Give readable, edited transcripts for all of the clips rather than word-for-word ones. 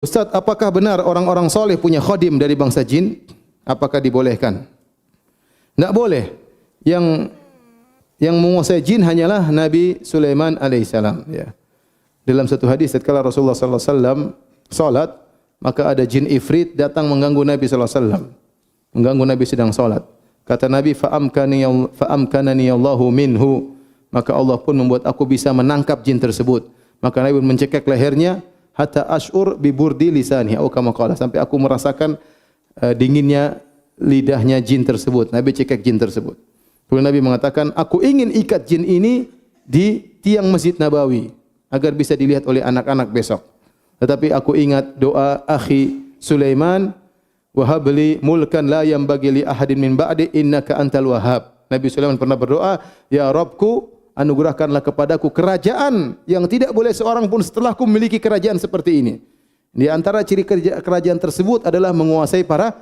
Ustaz, apakah benar orang-orang soleh punya khadim dari bangsa jin? Apakah dibolehkan? Tidak boleh. Yang menguasai jin hanyalah Nabi Sulaiman alaihissalam. Ya. Dalam satu hadis, tatkala Rasulullah sallallahu alaihi wasallam salat, maka ada jin ifrit datang mengganggu Nabi sallallahu alaihi wasallam. Mengganggu Nabi sedang salat. Kata Nabi, fa'amkanani Allahu minhu. Maka Allah pun membuat aku bisa menangkap jin tersebut. Maka Nabi mencekik lehernya hatta ash'ur bi burdi lisani atau kama qala, sampai aku merasakan dinginnya lidahnya jin tersebut. Nabi cekik jin tersebut. Kemudian Nabi mengatakan, aku ingin ikat jin ini di tiang Masjid Nabawi agar bisa dilihat oleh anak-anak besok. Tetapi aku ingat doa akhi Sulaiman, wahabli mulkan la yanbaghi li ahadin min ba'di innaka antal wahhab. Nabi Sulaiman pernah berdoa, ya Rabbku, anugerahkanlah kepadaku kerajaan yang tidak boleh seorang pun setelahku memiliki kerajaan seperti ini. Di antara ciri kerajaan tersebut adalah menguasai para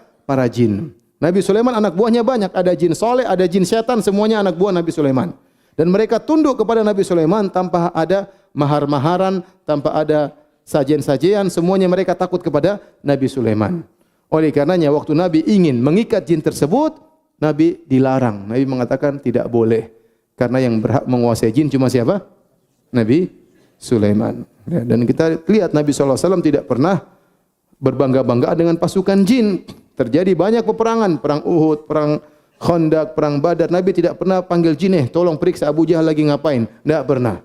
jin. Nabi Sulaiman anak buahnya banyak, ada jin soleh, ada jin setan, semuanya anak buah Nabi Sulaiman. Dan mereka tunduk kepada Nabi Sulaiman tanpa ada mahar-maharan, tanpa ada sajian-sajian, semuanya mereka takut kepada Nabi Sulaiman. Oleh karenanya waktu Nabi ingin mengikat jin tersebut, Nabi dilarang. Nabi mengatakan tidak boleh. Karena yang berhak menguasai jin cuma siapa? Nabi Sulaiman. Ya, dan kita lihat Nabi SAW tidak pernah berbangga-banggaan dengan pasukan jin. Terjadi banyak peperangan, perang Uhud, perang Khandaq, perang Badar. Nabi tidak pernah panggil jin, tolong periksa Abu Jahal lagi ngapain. Tidak pernah.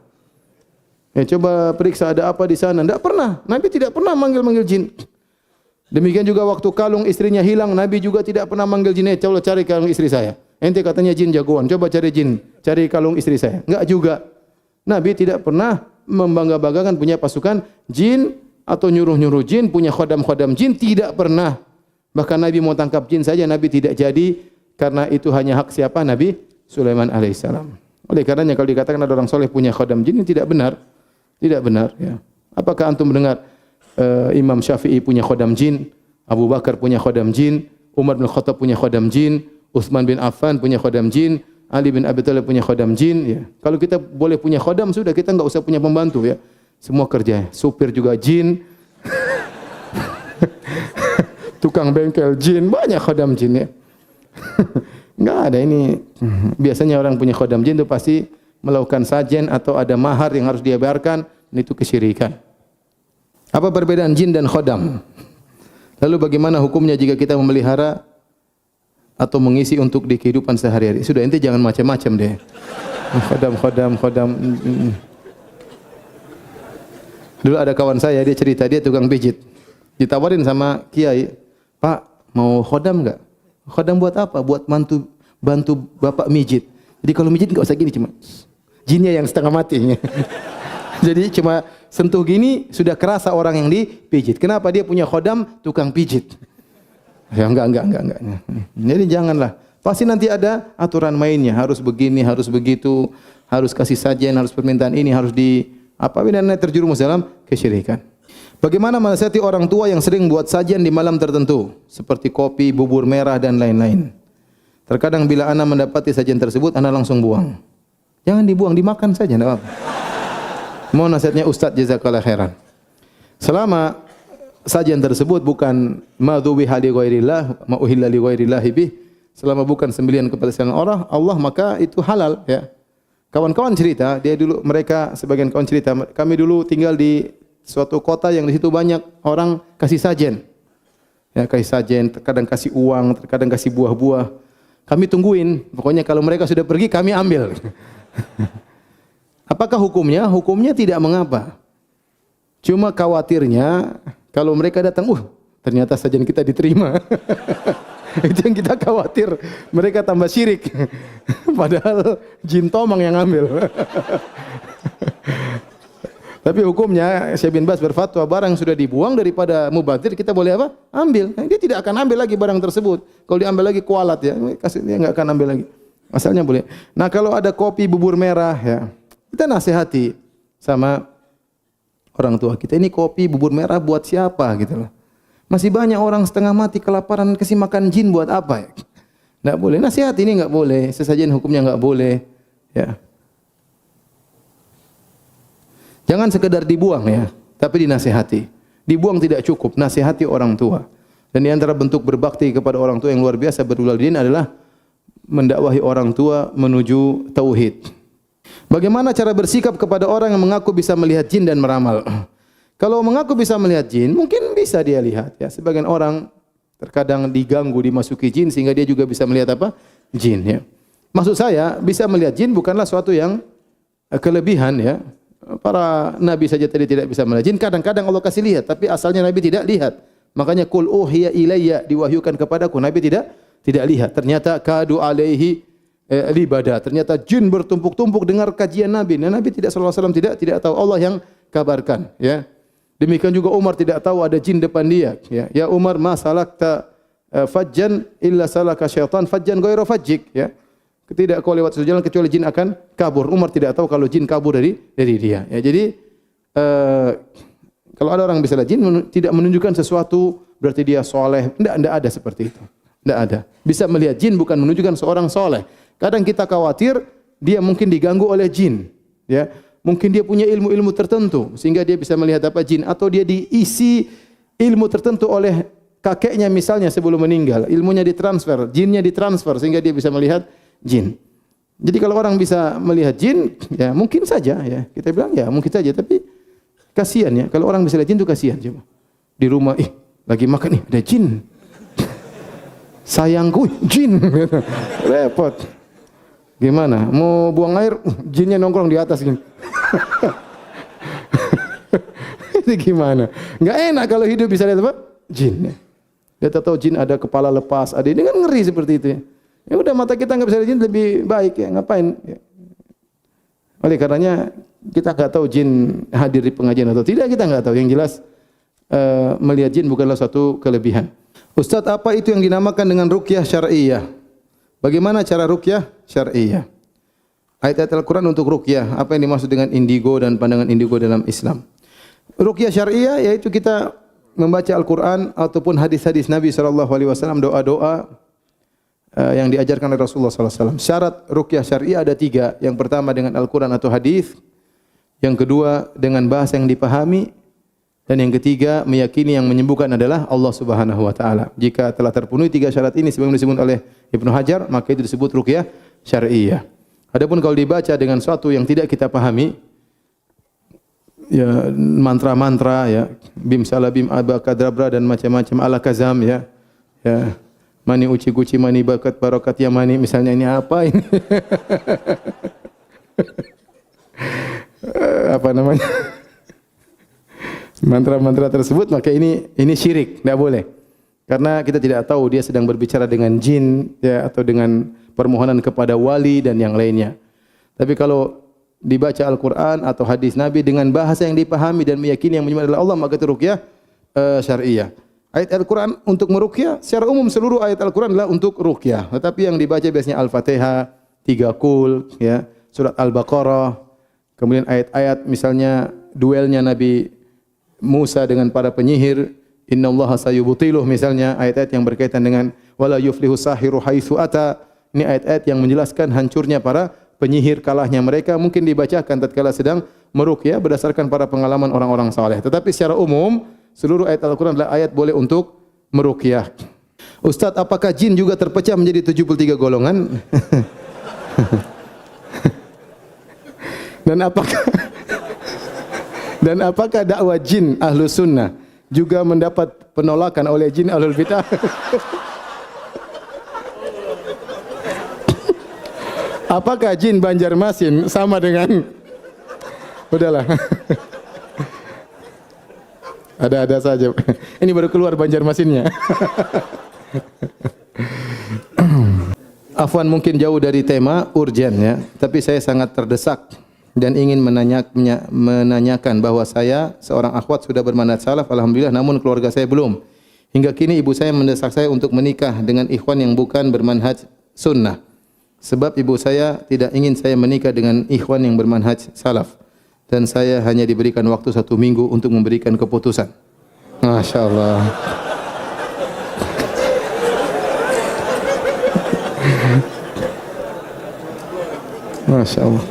Ya, coba periksa ada apa di sana. Tidak pernah. Nabi tidak pernah manggil-manggil jin. Demikian juga waktu kalung istrinya hilang, Nabi juga tidak pernah manggil jin, coba cari kalung istri saya. Ente katanya jin jagoan, coba cari jin, cari kalung istri saya. Enggak juga. Nabi tidak pernah membangga-banggakan punya pasukan jin atau nyuruh-nyuruh jin, punya khodam-khodam jin, tidak pernah. Bahkan Nabi mau tangkap jin saja, Nabi tidak jadi, karena itu hanya hak siapa? Nabi Sulaiman alaihissalam. Oleh karenanya kalau dikatakan ada orang soleh punya khodam jin, ini tidak benar. Tidak benar. Ya. Apakah antum mendengar Imam Syafi'i punya khodam jin, Abu Bakar punya khodam jin, Umar bin Khattab punya khodam jin, Utsman bin Affan punya khodam jin, Ali bin Abi Thalib punya khodam jin. Ya. Kalau kita boleh punya khodam, sudah kita enggak usah punya pembantu ya. Semua kerja, supir juga jin, tukang bengkel jin, banyak khodam jin ya. Enggak ada ini. Biasanya orang punya khodam jin itu pasti melakukan sajen atau ada mahar yang harus dia bayarkan, itu kesyirikan. Apa perbedaan jin dan khodam? Lalu bagaimana hukumnya jika kita memelihara atau mengisi untuk di kehidupan sehari-hari? Sudah, ente jangan macam-macam deh. Khodam. Dulu ada kawan saya, dia cerita, dia tukang pijit. Ditawarin sama kiai, Pak, mau khodam enggak? Khodam buat apa? Buat bantu bapak mijit. Jadi kalau mijit enggak usah gini, cuma jinnya yang setengah mati. Jadi cuma sentuh gini sudah kerasa orang yang dipijit. Kenapa? Dia punya khodam tukang pijit. Ya enggak. Jadi janganlah. Pasti nanti ada aturan mainnya, harus begini, harus begitu, harus kasih sajian, harus permintaan ini, harus di apa dan terjerumus dalam kesyirikan. Bagaimana menasihati orang tua yang sering buat sajian di malam tertentu seperti kopi, bubur merah dan lain-lain. Terkadang bila ana mendapati sajian tersebut, ana langsung buang. Jangan dibuang, dimakan saja, enggak apa-apa. Mohon nasihatnya Ustaz, jazakallahu khairan. Selama sajian tersebut bukan madzubiha li ghairillah, ma uhilla li ghairillah bih, selama bukan sembelihan kepada selain Allah, maka itu halal ya. Kawan-kawan cerita, mereka sebagian kawan cerita, kami dulu tinggal di suatu kota yang di situ banyak orang kasih sajen. Ya, kasih sajen, terkadang kasih uang, terkadang kasih buah-buah. Kami tungguin, pokoknya kalau mereka sudah pergi kami ambil. Apakah hukumnya? Hukumnya tidak mengapa. Cuma khawatirnya kalau mereka datang, ternyata sajian kita diterima. Itu yang kita khawatir. Mereka tambah syirik. Padahal jin tomang yang ambil. Tapi hukumnya Syekh bin Baz berfatwa barang sudah dibuang daripada mubadzir, kita boleh apa? Ambil. Dia tidak akan ambil lagi barang tersebut. Kalau diambil lagi kualat ya, dia enggak akan ambil lagi. Asalnya boleh. Nah, kalau ada kopi bubur merah ya, kita nasihati sama orang tua kita, ini kopi bubur merah buat siapa gitu loh. Masih banyak orang setengah mati kelaparan, kasih makan jin buat apa ya? Enggak boleh. Nasihat ini enggak boleh. Sesajen hukumnya enggak boleh. Ya. Jangan sekedar dibuang ya, tapi dinasihati. Dibuang tidak cukup, nasihati orang tua. Dan di antara bentuk berbakti kepada orang tua yang luar biasa berulul din adalah mendakwahi orang tua menuju tauhid. Bagaimana cara bersikap kepada orang yang mengaku bisa melihat jin dan meramal? Kalau mengaku bisa melihat jin, mungkin bisa dia lihat. Ya, sebagian orang terkadang diganggu, dimasuki jin sehingga dia juga bisa melihat apa? Jin. Ya. Maksud saya, bisa melihat jin bukanlah suatu yang kelebihan. Ya. Para nabi saja tadi tidak bisa melihat jin. Kadang-kadang Allah kasih lihat, tapi asalnya nabi tidak lihat. Makanya kul uhiya ilayya, diwahyukan kepadaku. Nabi tidak lihat. Ternyata kadu alaihi libada. Ternyata jin bertumpuk-tumpuk dengar kajian Nabi. Nah, Nabi sallallahu alaihi wasallam tidak tahu, Allah yang kabarkan, ya. Demikian juga Umar tidak tahu ada jin depan dia, ya. Ya Umar, ma salakta fajjan illa salaka syaitan fajjan ghairu fajjik, ya. Tidak kau lewat suatu jalan kecuali jin akan kabur. Umar tidak tahu kalau jin kabur dari dia. Ya, jadi kalau ada orang bisa lihat jin tidak menunjukkan sesuatu berarti dia soleh. Tidak ada seperti itu. Tidak ada. Bisa melihat jin bukan menunjukkan seorang soleh. Kadang kita khawatir dia mungkin diganggu oleh jin, ya. Mungkin dia punya ilmu-ilmu tertentu sehingga dia bisa melihat apa jin, atau dia diisi ilmu tertentu oleh kakeknya misalnya sebelum meninggal. Ilmunya ditransfer, jinnya ditransfer sehingga dia bisa melihat jin. Jadi kalau orang bisa melihat jin, ya mungkin saja, ya. Kita bilang ya mungkin saja, tapi kasihan, ya. Kalau orang bisa lihat jin itu kasihan coba. Di rumah, lagi makan ada jin. Sayangku, jin. Repot. Gimana? Mau buang air, jinnya nongkrong di atas gini. Itu gimana? Enggak enak kalau hidup bisa lihat apa? Jin. Dia tahu jin ada kepala lepas, ada ini kan ngeri seperti itu, ya. Ya udah, mata kita enggak bisa lihat jin lebih baik, ya. Ngapain? Ya. Oleh karenanya kita enggak tahu jin hadir di pengajian atau tidak, kita enggak tahu. Yang jelas melihat jin bukanlah suatu kelebihan. Ustaz, apa itu yang dinamakan dengan ruqyah syar'iyyah? Bagaimana cara ruqyah syar'iyyah? Ayat-ayat Al-Quran untuk ruqyah, apa yang dimaksud dengan indigo dan pandangan indigo dalam Islam? Ruqyah syar'iyyah yaitu kita membaca Al-Quran ataupun hadis-hadis Nabi SAW, doa-doa yang diajarkan oleh Rasulullah SAW. Syarat ruqyah syar'iyyah ada 3. Yang pertama dengan Al-Quran atau hadis. Yang kedua dengan bahasa yang dipahami. Dan yang ketiga, meyakini yang menyembuhkan adalah Allah Subhanahu wa taala. Jika telah terpenuhi 3 syarat ini sebagaimana disebut oleh Ibnu Hajar, maka itu disebut ruqyah syar'iyyah. Adapun kalau dibaca dengan sesuatu yang tidak kita pahami, ya mantra-mantra, ya bim salabim abakadabra dan macam-macam alakazam, ya. Ya, mani uci guci mani bakat barokat ya mani, misalnya ini apa ini? Apa namanya? Mantra-mantra tersebut, maka ini syirik, tidak boleh. Karena kita tidak tahu dia sedang berbicara dengan jin, ya, atau dengan permohonan kepada wali dan yang lainnya. Tapi kalau dibaca Al-Quran atau hadis Nabi dengan bahasa yang dipahami dan meyakini yang menyembah adalah Allah, maka itu ruqyah syar'iyyah. Ayat Al-Quran untuk meruqyah, secara umum seluruh ayat Al-Quran adalah untuk ruqyah. Tetapi yang dibaca biasanya Al-Fatihah, 3 kul, ya, surat Al-Baqarah, kemudian ayat-ayat misalnya duelnya Nabi Musa dengan para penyihir, innallaha sayubtiluh, misalnya ayat-ayat yang berkaitan dengan wala yuflihu sahiru haitsu ata. Ini ayat-ayat yang menjelaskan hancurnya para penyihir, kalahnya mereka, mungkin dibacakan tatkala sedang meruqyah berdasarkan para pengalaman orang-orang saleh. Tetapi secara umum seluruh ayat Al-Qur'an adalah ayat boleh untuk meruqyah. Ustaz, apakah jin juga terpecah menjadi 73 golongan? Dan apakah dakwah jin Ahlus Sunnah juga mendapat penolakan oleh jin Ahlul Bidah? Apakah jin Banjarmasin sama dengan... Udahlah. Ada-ada saja. Ini baru keluar Banjarmasinnya. Afwan, mungkin jauh dari tema urgen, ya, tapi saya sangat terdesak dan ingin menanyakan bahwa saya seorang akhwat sudah bermanhaj salaf alhamdulillah, namun keluarga saya belum. Hingga kini ibu saya mendesak saya untuk menikah dengan ikhwan yang bukan bermanhaj sunnah. Sebab ibu saya tidak ingin saya menikah dengan ikhwan yang bermanhaj salaf. Dan saya hanya diberikan waktu 1 minggu untuk memberikan keputusan. Masya Allah. Masya Allah.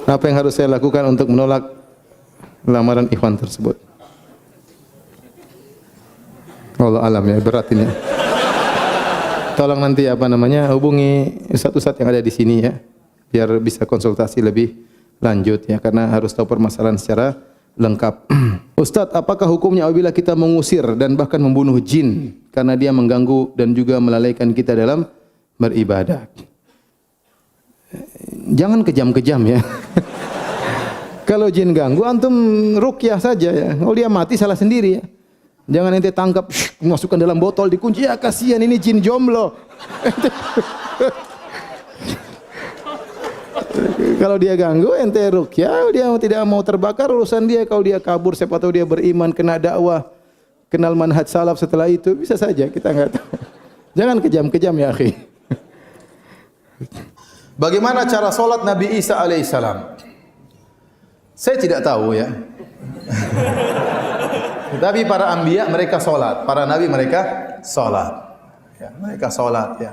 Apa yang harus saya lakukan untuk menolak lamaran ikhwan tersebut? Allah alam ya, berat ini. Tolong nanti hubungi ustaz-ustaz yang ada di sini ya, biar bisa konsultasi lebih lanjut ya, karena harus tahu permasalahan secara lengkap. Ustaz, apakah hukumnya apabila kita mengusir dan bahkan membunuh jin karena dia mengganggu dan juga melalaikan kita dalam beribadah? Jangan kejam-kejam ya. Kalau jin ganggu, antum ruqyah saja ya. Kalau dia mati salah sendiri ya. Jangan ente tangkap, masukkan dalam botol, dikunci. Ya kasihan ini jin jomblo. Kalau dia ganggu, ente ruqyah, dia tidak mau terbakar, urusan dia. Kalau dia kabur, siapa tahu dia beriman, kena dakwah, kenal manhaj salaf setelah itu, bisa saja, kita enggak tahu. Jangan kejam-kejam ya akhi. Bagaimana cara solat Nabi Isa alaihissalam? Saya tidak tahu ya. Tapi para anbiya mereka solat, para nabi mereka solat. Ya, mereka solat ya.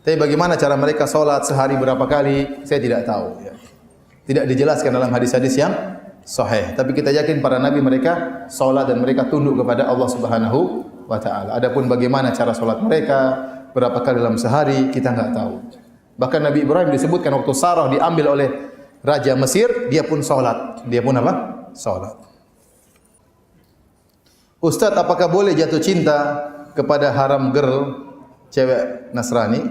Tapi bagaimana cara mereka solat sehari berapa kali? Saya tidak tahu. Ya. Tidak dijelaskan dalam hadis-hadis yang sahih. Tapi kita yakin para nabi mereka solat dan mereka tunduk kepada Allah Subhanahu wa Ta'ala. Adapun bagaimana cara solat mereka, berapa kali dalam sehari, kita enggak tahu. Bahkan Nabi Ibrahim disebutkan waktu Sarah diambil oleh Raja Mesir, dia pun solat. Dia pun apa? Solat. Ustaz, apakah boleh jatuh cinta kepada haram girl, cewek Nasrani?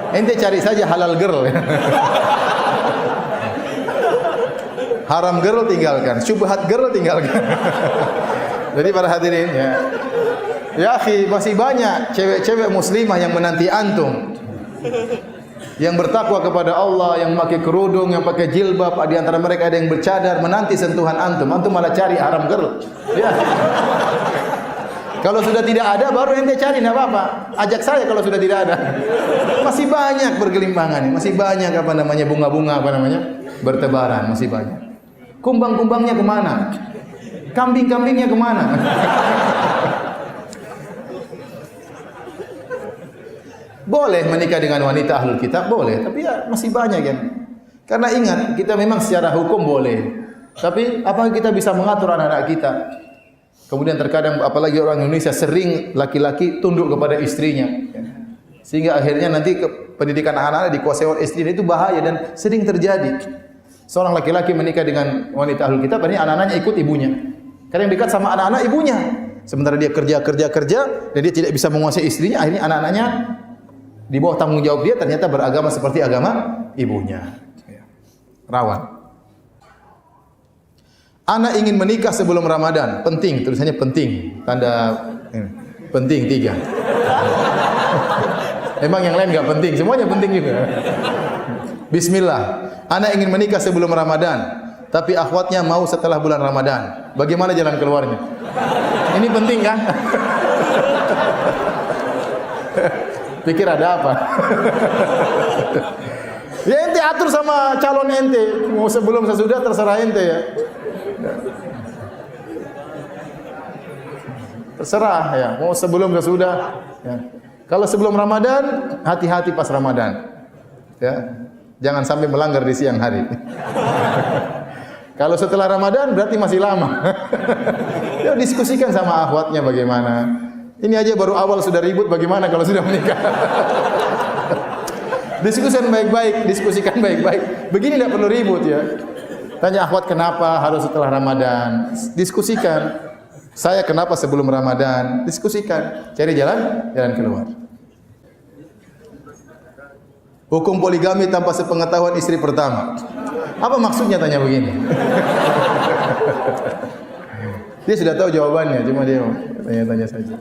Ente cari saja halal girl. Haram girl tinggalkan, syubhat girl tinggalkan. Jadi para hadirin ya. Ya akhi, masih banyak cewek-cewek muslimah yang menanti antum. Yang bertakwa kepada Allah, yang pakai kerudung, yang pakai jilbab, di antara mereka ada yang bercadar, menanti sentuhan antum. Antum malah cari haram girl. Ya. Kalau sudah tidak ada baru ente cari, enggak apa-apa. Ajak saya kalau sudah tidak ada. Masih banyak bergelimpangan, masih banyak bunga-bunga bertebaran, masih banyak. Kumbang-kumbangnya kemana? Kambing-kambingnya kemana? Boleh menikah dengan wanita ahlul kitab, boleh, tapi ya masih banyak kan. Karena ingat, kita memang secara hukum boleh. Tapi apakah kita bisa mengatur anak-anak kita? Kemudian terkadang apalagi orang Indonesia sering laki-laki tunduk kepada istrinya. Sehingga akhirnya nanti pendidikan anak-anak dikuasai oleh istrinya, itu bahaya dan sering terjadi. Seorang laki-laki menikah dengan wanita ahlul kitab, akhirnya anak-anaknya ikut ibunya. Karena yang dekat sama anak-anak ibunya. Sementara dia kerja dan dia tidak bisa menguasai istrinya, akhirnya anak-anaknya di bawah tanggung jawab dia ternyata beragama seperti agama ibunya. Rawan. Anak ingin menikah sebelum Ramadan. Penting, tulisannya penting. Tanda penting 3. Emang yang lain enggak penting, semuanya penting juga. Bismillah. Anak ingin menikah sebelum Ramadan, tapi akhwatnya mau setelah bulan Ramadan. Bagaimana jalan keluarnya? Ini penting kan? Pikir ada apa? Ya ente atur sama calon ente, mau sebelum sesudah terserah ente ya. Terserah ya, mau sebelum sesudah. Ya. Kalau sebelum Ramadan, hati-hati pas Ramadan. Ya, jangan sampai melanggar di siang hari. Kalau setelah Ramadan berarti masih lama. Ya, diskusikan sama akhwatnya bagaimana. Ini aja baru awal sudah ribut, bagaimana kalau sudah menikah? Diskusikan baik-baik. Begini tidak perlu ribut ya. Tanya akhwat kenapa harus setelah Ramadan. Diskusikan. Saya kenapa sebelum Ramadan. Diskusikan. Cari jalan keluar. Hukum poligami tanpa sepengetahuan istri pertama. Apa maksudnya tanya begini? Dia sudah tahu jawabannya, cuma dia tanya-tanya saja.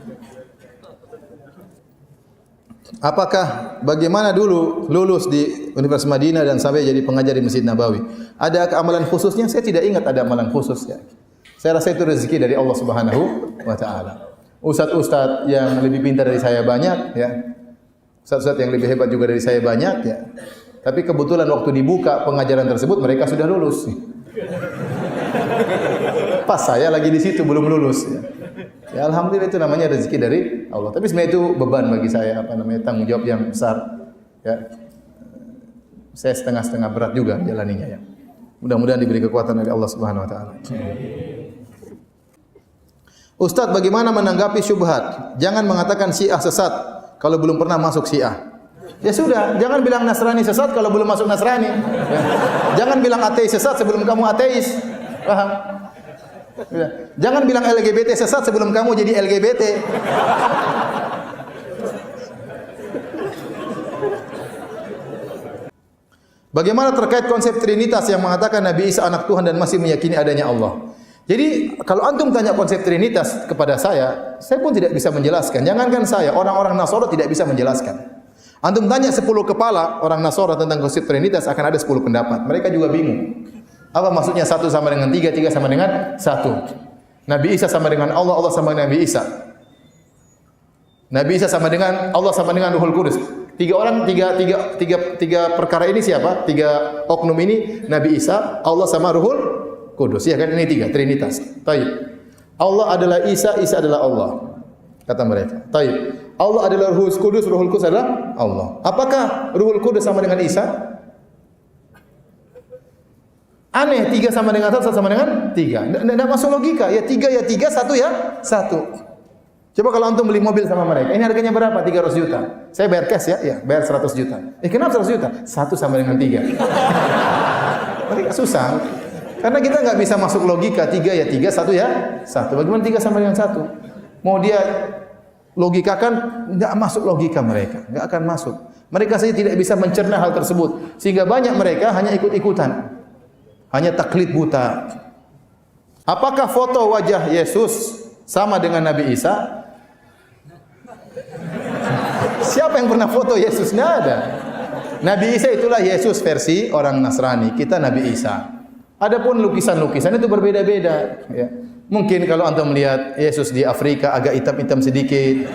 Apakah bagaimana dulu lulus di Universitas Madinah dan sampai jadi pengajar di Masjid Nabawi? Ada amalan khususnya? Saya tidak ingat ada amalan khusus ya. Saya rasa itu rezeki dari Allah Subhanahu wa Ta'ala. Ustaz-ustaz yang lebih pintar dari saya banyak ya. Ustaz-ustaz yang lebih hebat juga dari saya banyak ya. Tapi kebetulan waktu dibuka pengajaran tersebut mereka sudah lulus. Pas saya lagi di situ belum lulus ya. Ya alhamdulillah itu namanya rezeki dari Allah. Tapi sebenarnya itu beban bagi saya, tanggung jawab yang besar. Ya. Saya setengah-setengah berat juga jalaninya ya. Mudah-mudahan diberi kekuatan oleh Allah Subhanahu wa taala. Ustaz, bagaimana menanggapi syubhat? Jangan mengatakan Syiah sesat kalau belum pernah masuk Syiah. Ya sudah, jangan bilang Nasrani sesat kalau belum masuk Nasrani. Ya. Jangan bilang ateis sesat sebelum kamu ateis. Paham? Ya. Jangan bilang LGBT sesat sebelum kamu jadi LGBT. Bagaimana terkait konsep Trinitas yang mengatakan Nabi Isa anak Tuhan dan masih meyakini adanya Allah? Jadi kalau antum tanya konsep Trinitas kepada saya pun tidak bisa menjelaskan. Jangankan saya, orang-orang Nasara tidak bisa menjelaskan. Antum tanya 10 kepala orang Nasara tentang konsep Trinitas akan ada 10 pendapat. Mereka juga bingung. Apa maksudnya 1 sama dengan 3, 3 sama dengan 1? Nabi Isa sama dengan Allah, Allah sama dengan Nabi Isa. Nabi Isa sama dengan Allah sama dengan Ruhul Kudus. Tiga perkara ini siapa? 3 oknum ini Nabi Isa, Allah sama Ruhul Kudus. Ya kan ini 3 Trinitas. Baik. Allah adalah Isa, Isa adalah Allah. Kata mereka. Baik. Allah adalah Ruhul Kudus, Ruhul Kudus adalah Allah. Apakah Ruhul Kudus sama dengan Isa? Aneh, 3 sama dengan 1, 1 sama dengan 3. Tidak masuk logika. Ya 3 ya 3, 1 ya 1. Coba kalau antum beli mobil sama mereka, ini harganya berapa? 300 juta. Saya bayar cash ya? Ya, bayar 100 juta. Kenapa 100 juta? 1 sama dengan 3. Mereka susah. Karena kita nggak bisa masuk logika 3 ya 3, 1 ya 1. Bagaimana 3 sama dengan 1? Mau dia logikakan, nggak masuk logika mereka, nggak akan masuk. Mereka saja tidak bisa mencerna hal tersebut, sehingga banyak mereka hanya ikut-ikutan, hanya taklid buta. Apakah foto wajah Yesus sama dengan Nabi Isa? Siapa yang pernah foto Yesus? Nggak ada. Nabi Isa itulah Yesus versi orang Nasrani, kita Nabi Isa. Adapun lukisan-lukisan itu berbeda-beda. Ya. Mungkin kalau antum melihat Yesus di Afrika agak hitam-hitam sedikit,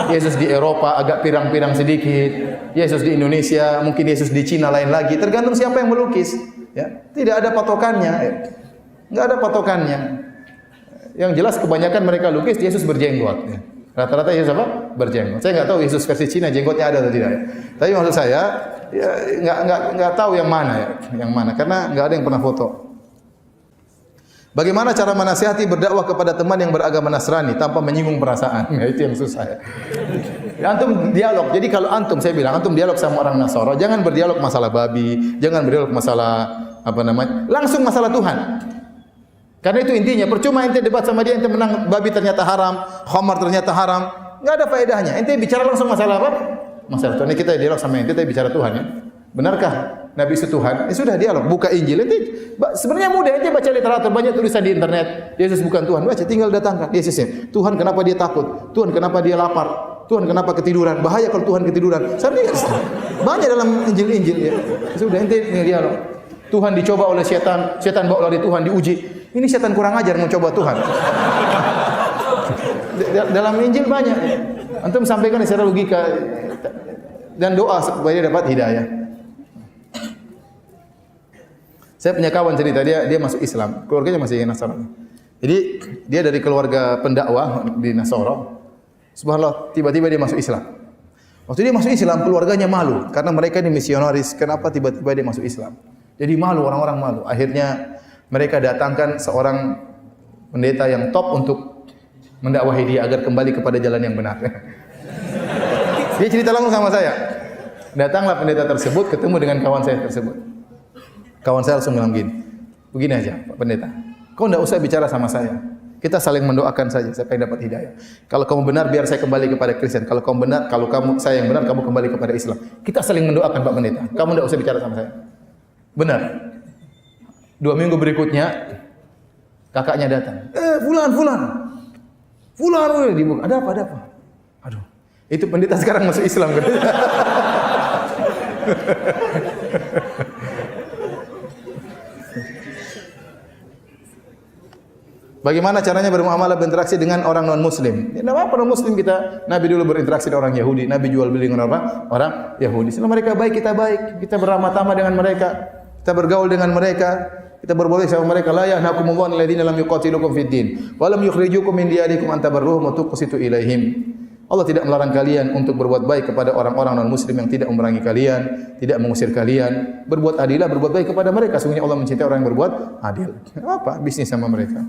Yesus di Eropa agak pirang-pirang sedikit, Yesus di Indonesia, mungkin Yesus di Cina lain lagi. Tergantung siapa yang melukis. Ya. Tidak ada patokannya. Ya. Nggak ada patokannya. Yang jelas kebanyakan mereka lukis Yesus berjenggot. Ya. Rata-rata Yesus apa? Berjenggot. Saya nggak tahu Yesus versi Cina jenggotnya ada atau tidak. Ya. Tapi maksud saya, ya, nggak tahu yang mana ya, yang mana karena nggak ada yang pernah foto. Bagaimana cara menasihati berdakwah kepada teman yang beragama Nasrani tanpa menyinggung perasaan? Ya, itu yang susah ya. Ya, antum dialog. Jadi kalau antum, saya bilang antum dialog sama orang Nasara, jangan berdialog masalah babi, jangan berdialog masalah apa namanya, langsung masalah Tuhan. Karena itu intinya, percuma ente debat sama dia, ente menang babi ternyata haram, khamar ternyata haram, nggak ada faedahnya. Ente bicara langsung masalah apa? Masalah Tuhan. Ini kita dialog sama ente, tapi bicara Tuhan ya. Benarkah Nabi itu Tuhan? Ya sudah dialog, buka Injil. Ente sebenarnya mudah, ente baca literatur, banyak tulisan di internet. Yesus bukan Tuhan, baca, tinggal datangkan Yesusnya. Tuhan kenapa dia takut? Tuhan kenapa dia lapar? Tuhan kenapa ketiduran? Bahaya kalau Tuhan ketiduran. Banyak dalam Injil-Injil ya. Sudah ente dialog. Tuhan dicoba oleh setan, setan bawa lari Tuhan diuji. Ini setan kurang ajar mau coba Tuhan. Dalam Injil banyak. Antum sampaikan secara logika dan doa supaya dia dapat hidayah. Saya punya kawan cerita dia masuk Islam, keluarganya masih Nasrani. Jadi dia dari keluarga pendakwah di Nasara. Subhanallah, tiba-tiba dia masuk Islam. Waktu dia masuk Islam, keluarganya malu karena mereka ini misionaris. Kenapa tiba-tiba dia masuk Islam? Jadi malu, orang-orang malu. Akhirnya mereka datangkan seorang pendeta yang top untuk mendakwahi dia agar kembali kepada jalan yang benar. Dia cerita langsung sama saya. Datanglah pendeta tersebut ketemu dengan kawan saya tersebut. Kawan saya langsung bilang begini aja Pak Pendeta, kau tidak usah bicara sama saya. Kita saling mendoakan saja sampai dapat hidayah. Kalau kamu benar biar saya kembali kepada Kristen. Kalau kamu benar, kalau saya yang benar kamu kembali kepada Islam. Kita saling mendoakan Pak Pendeta. Kamu tidak usah bicara sama saya. Benar. 2 minggu berikutnya kakaknya datang. Fulan dibuka. Ada apa? Aduh, itu pendeta sekarang masuk Islam kan? Bagaimana caranya bermuamalah berinteraksi dengan orang non muslim? Ya, apa non muslim kita? Nabi dulu berinteraksi dengan orang Yahudi, Nabi jual beli dengan orang Yahudi. Selama mereka baik, kita baik. Kita beramah tamah dengan mereka, kita bergaul dengan mereka, kita berboleh sama mereka. La yahnakumullahu alladziina lam yuqatilukum fid din wa lam yukhrijukum min diyarikum an tabarruhum wa tuqsitu ilaihim. Allah tidak melarang kalian untuk berbuat baik kepada orang-orang non-muslim yang tidak memerangi kalian, tidak mengusir kalian. Berbuat adillah, berbuat baik kepada mereka. Sungguhnya Allah mencintai orang yang berbuat adil. Apa bisnis sama mereka?